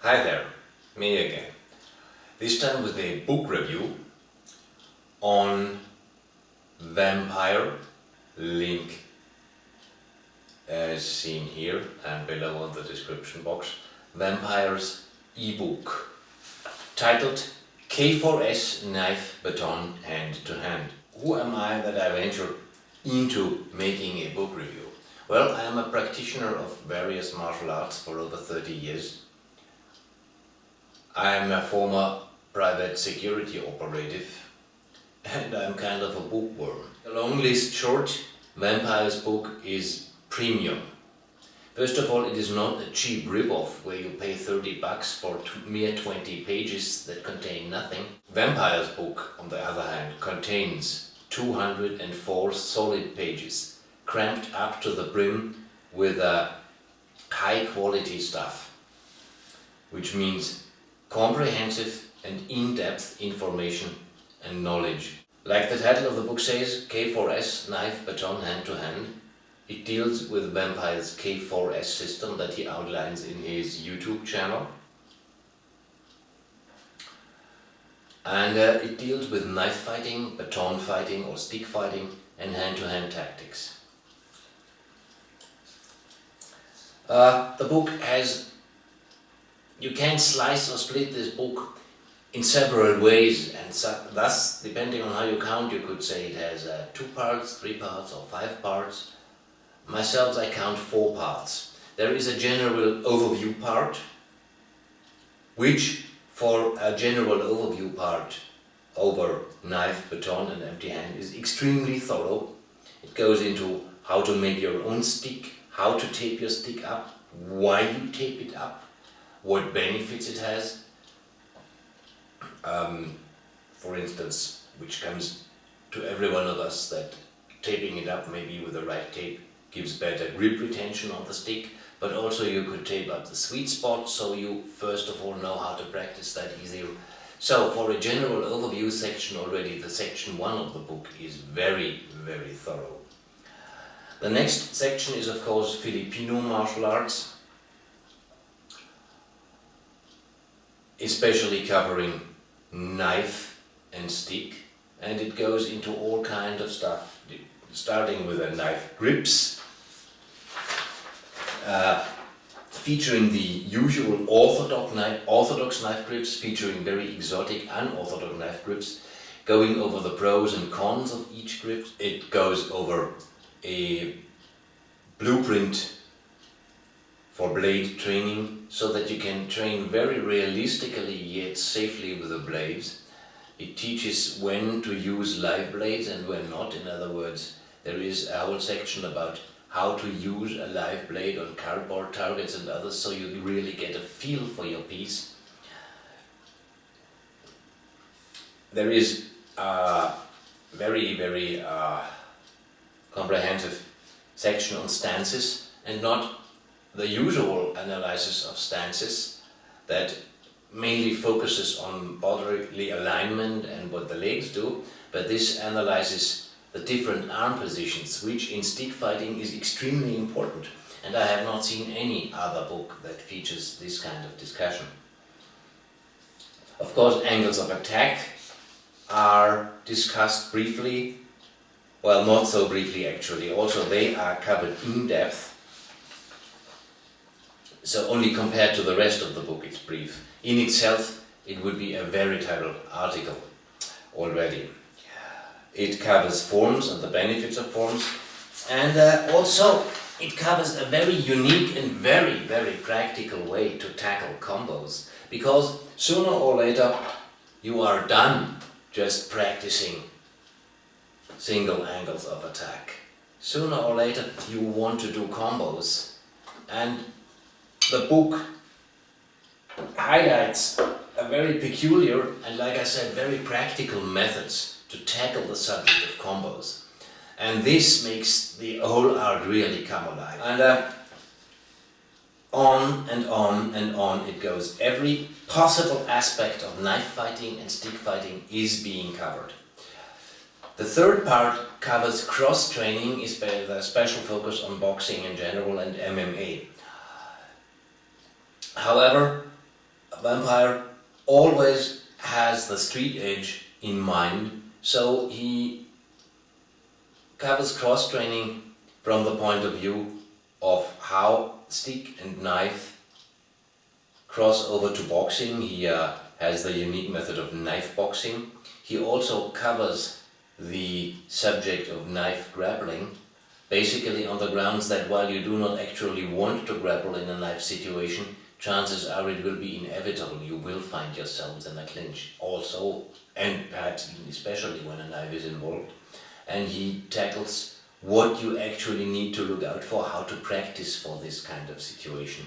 Hi there, me again. This time with a book review on WMPYR, link as seen here and below in the description box. WMPYR's ebook titled K4S Knife, Baton, Hand to Hand. Who am I that I venture into making a book review? Well, I am a practitioner of various martial arts for over 30 years. I am a former private security operative and I'm kind of a bookworm. The long list short, WMPYR's book is premium. First of all, it is not a cheap rip-off where you pay 30 bucks for mere 20 pages that contain nothing. WMPYR's book, on the other hand, contains 204 solid pages, cramped up to the brim with high quality stuff, which means comprehensive and in-depth information and knowledge. Like the title of the book says, K4S Knife, Baton, Hand to Hand, it deals with WMPYR's K4S system that he outlines in his YouTube channel. And it deals with knife fighting, baton fighting or stick fighting and hand-to-hand tactics. The book has, you can slice or split this book in several ways, and thus, depending on how you count, you could say it has 2 parts, 3 parts or 5 parts. Myself, I count 4 parts. There is a general overview part, which for a general overview part over knife, baton and empty hand is extremely thorough. It goes into how to make your own stick, how to tape your stick up, why you tape it up, what benefits it has. For instance, which comes to every one of us, that taping it up maybe with the right tape gives better grip retention on the stick, but also you could tape up the sweet spot, so you first of all know how to practice that easier. So for a general overview section already, the section 1 of the book is very, very thorough. The next section is of course Filipino martial arts, especially covering knife and stick, and it goes into all kind of stuff, starting with the knife grips, featuring the usual orthodox knife grips, featuring very exotic unorthodox knife grips, going over the pros and cons of each grip. It goes over a blueprint for blade training, so that you can train very realistically yet safely with the blades. It teaches when to use live blades and when not. In other words, there is a whole section about how to use a live blade on cardboard targets and others, so you really get a feel for your piece. There is a very, very comprehensive section on stances, and not the usual analysis of stances that mainly focuses on bodily alignment and what the legs do, but this analyzes the different arm positions, which in stick fighting is extremely important, and I have not seen any other book that features this kind of discussion. Of course, angles of attack are discussed briefly, well, not so briefly actually, also they are covered in depth. So only compared to the rest of the book it's brief. In itself it would be a veritable article already. It covers forms and the benefits of forms, and also it covers a very unique and very, very practical way to tackle combos, because sooner or later you are done just practicing single angles of attack. Sooner or later you want to do combos, and the book highlights a very peculiar and, like I said, very practical methods to tackle the subject of combos. And this makes the whole art really come alive. And on and on and on it goes. Every possible aspect of knife fighting and stick fighting is being covered. The third part covers cross-training, with a special focus on boxing in general and MMA. However, Vampire always has the street edge in mind, so he covers cross-training from the point of view of how stick and knife cross over to boxing. He has the unique method of knife boxing. He also covers the subject of knife grappling, basically on the grounds that while you do not actually want to grapple in a knife situation, chances are it will be inevitable. You will find yourselves in a clinch also, and perhaps even especially when a knife is involved. And he tackles what you actually need to look out for, how to practice for this kind of situation.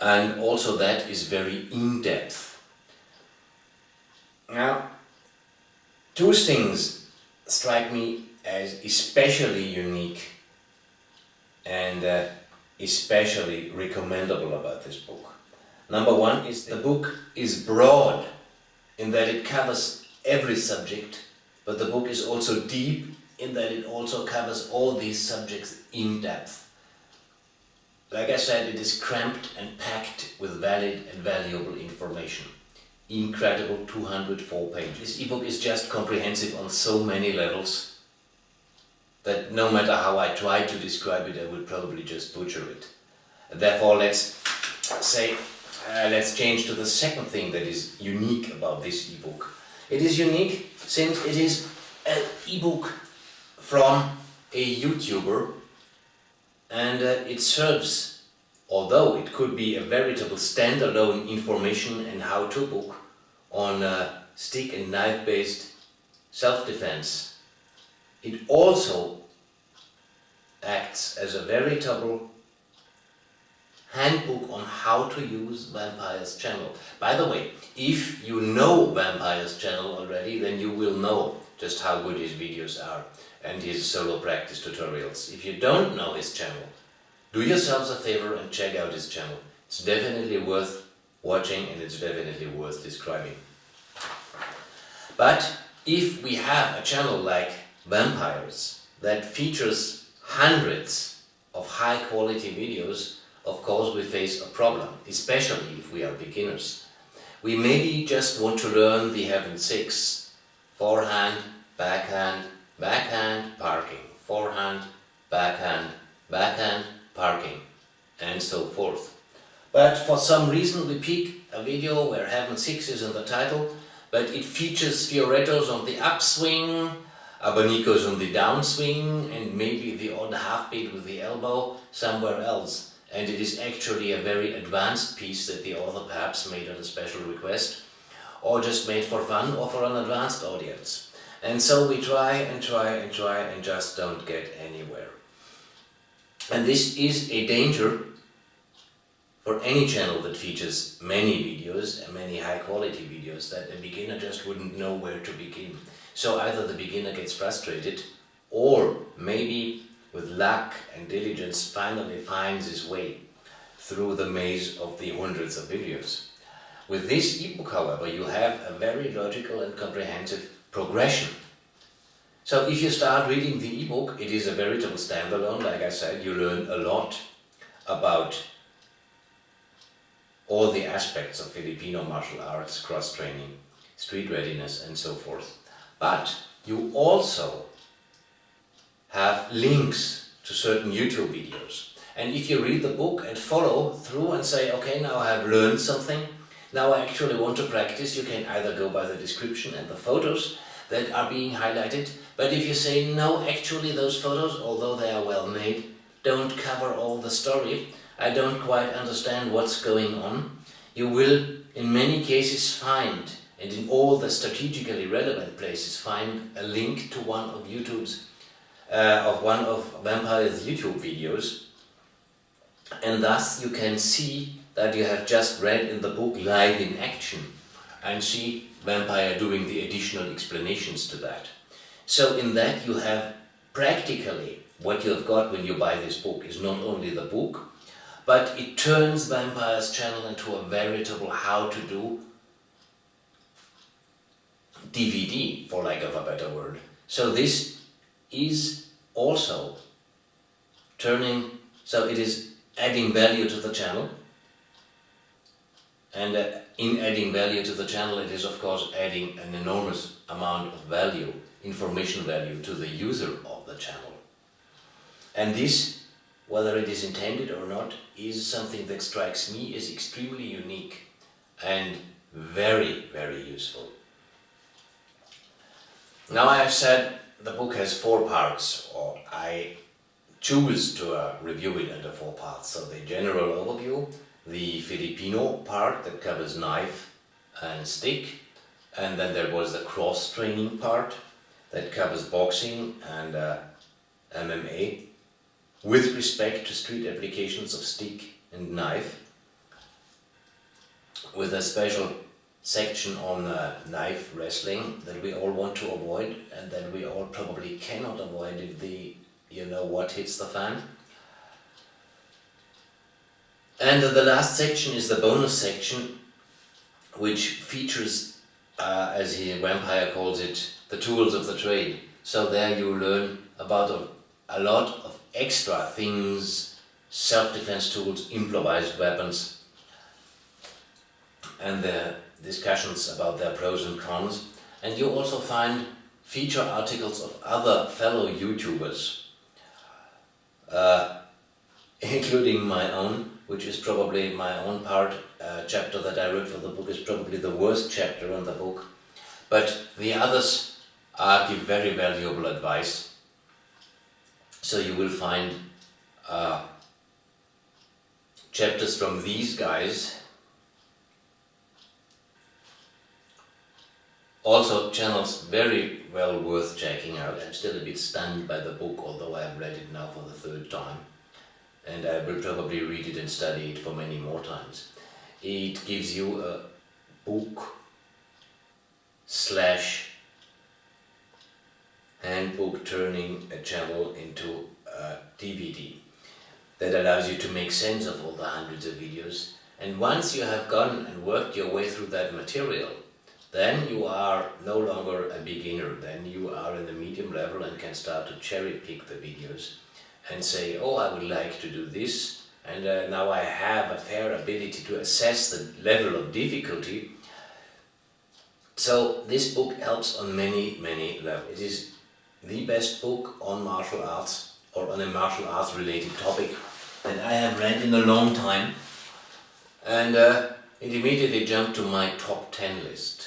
And also that is very in-depth. Now, two things strike me as especially unique and especially recommendable about this book. Number one is the book is broad in that it covers every subject, but the book is also deep in that it also covers all these subjects in depth. Like I said, it is cramped and packed with valid and valuable information. Incredible 204 pages. This ebook is just comprehensive on so many levels that no matter how I try to describe it, I would probably just butcher it. Therefore, let's change to the second thing that is unique about this ebook. It is unique since it is an ebook from a YouTuber, and it serves, although it could be a veritable standalone information and how-to book on stick and knife based self-defense, it also acts as a veritable handbook on how to use Vampyre's channel. By the way, if you know Vampyre's channel already, then you will know just how good his videos are and his solo practice tutorials. If you don't know his channel, do yourselves a favor and check out his channel. It's definitely worth watching and it's definitely worth describing. But if we have a channel like Vampyre's that features hundreds of high quality videos, of course we face a problem, especially if we are beginners. We maybe just want to learn the Heaven 6, forehand, backhand, backhand, parking, forehand, backhand, backhand, parking, and so forth. But for some reason we pick a video where Heaven 6 is in the title, but it features fiorettos on the upswing, abanicos on the downswing, and maybe the odd half beat with the elbow somewhere else. And it is actually a very advanced piece that the author perhaps made on a special request, or just made for fun or for an advanced audience. And so we try and try and try and just don't get anywhere. And this is a danger for any channel that features many videos and many high quality videos, that a beginner just wouldn't know where to begin. So either the beginner gets frustrated, or maybe with luck and diligence finally finds his way through the maze of the hundreds of videos. With this ebook, however, you have a very logical and comprehensive progression. So if you start reading the ebook, it is a veritable standalone. Like I said, you learn a lot about all the aspects of Filipino martial arts, cross-training, street readiness, and so forth. But you also have links to certain YouTube videos. And if you read the book and follow through and say, okay, now I have learned something, now I actually want to practice, you can either go by the description and the photos that are being highlighted. But if you say, no, actually those photos, although they are well made, don't cover all the story, I don't quite understand what's going on, you will in many cases find, and in all the strategically relevant places, find a link to one of one of Vampyre's YouTube videos, and thus you can see that you have just read in the book live in action and see Vampyre doing the additional explanations to that. So in that you have practically what you have got when you buy this book is not only the book, but it turns Vampyre's channel into a veritable how-to-do DVD, for lack of a better word. So this is also it is adding value to the channel, And in adding value to the channel, it is of course adding an enormous amount of value, information value to the user of the channel. And this, whether it is intended or not, is something that strikes me as extremely unique and very, very useful. Now I have said the book has 4 parts, or I choose to review it under 4 parts. So the general overview, the Filipino part that covers knife and stick, and then there was the cross-training part that covers boxing and MMA with respect to street applications of stick and knife, with a special section on knife wrestling that we all want to avoid and that we all probably cannot avoid if the what hits the fan. And the last section is the bonus section, which features, as WMPYR calls it, the tools of the trade. So there you learn about a lot of extra things, self-defense tools, improvised weapons, and the discussions about their pros and cons. And you also find feature articles of other fellow YouTubers, including my own, which is probably my own part. Chapter that I wrote for the book is probably the worst chapter in the book, but the others give very valuable advice. So you will find chapters from these guys. Also channels very well worth checking out. I'm still a bit stunned by the book, although I have read it now for the 3rd time. And I will probably read it and study it for many more times. It gives you a book / handbook turning a channel into a DVD that allows you to make sense of all the hundreds of videos. And once you have gone and worked your way through that material, then you are no longer a beginner, then you are in the medium level and can start to cherry pick the videos and say, oh, I would like to do this, and now I have a fair ability to assess the level of difficulty. So this book helps on many, many levels. It is the best book on martial arts or on a martial arts related topic that I have read in a long time, and it immediately jumped to my top 10 list.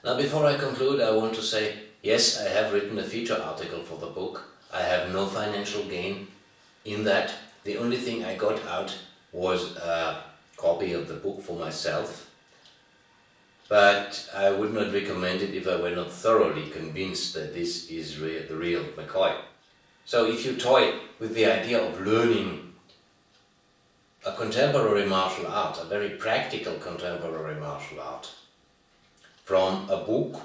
Now before I conclude, I want to say, yes, I have written a feature article for the book. I have no financial gain in that. The only thing I got out was a copy of the book for myself, but I would not recommend it if I were not thoroughly convinced that this is the real McCoy. So if you toy with the idea of learning a contemporary martial art, a very practical contemporary martial art, from a book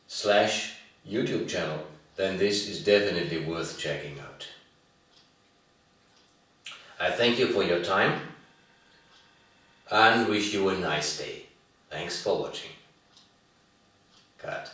/ YouTube channel, then this is definitely worth checking out. I thank you for your time and wish you a nice day. Thanks for watching. Cut.